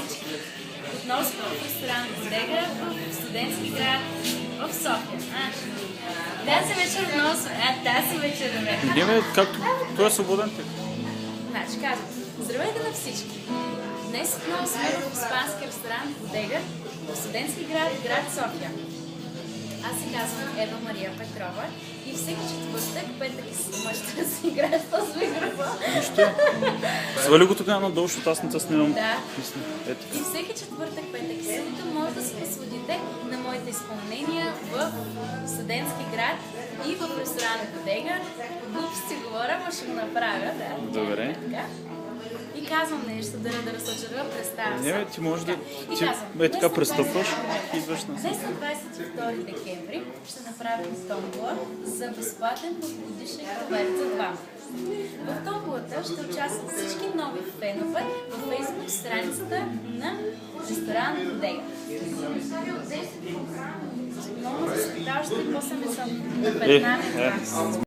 всички. Отново сме в ресторант Бодега в Студентски град в София. Тази вечер отново сме. Тази вечер да Не, както той е свободен тек. Значи казвам, здравейте на всички! Днес отново сме в испански ресторант Бодега в Студентски град, град София. Аз се казвам Ева Мария Петрова и всеки четвъртък, петък и събота ще си играя с този микрофон. Нищо. Свали го тогава надолу, защото аз не те снимам. Да. Ето. И всеки четвъртък, петък и събота може да се посветите на моите изпълнения в Студентски град и в ресторант Бодега. Глупости говоря, но ще го направя, да. Добре. Така. И казвам нещо, да разочарва, представям се. Не, ти можеш да... И Ти казвам, така пристъпваш и идваш на... Днес на 22 декември ще направим томбола за безплатен годишен конверт за двама. В томболата ще участват всички нови фенове във фейсбук страницата на ресторант Бодега. Много се създаващи, после не съм на 15.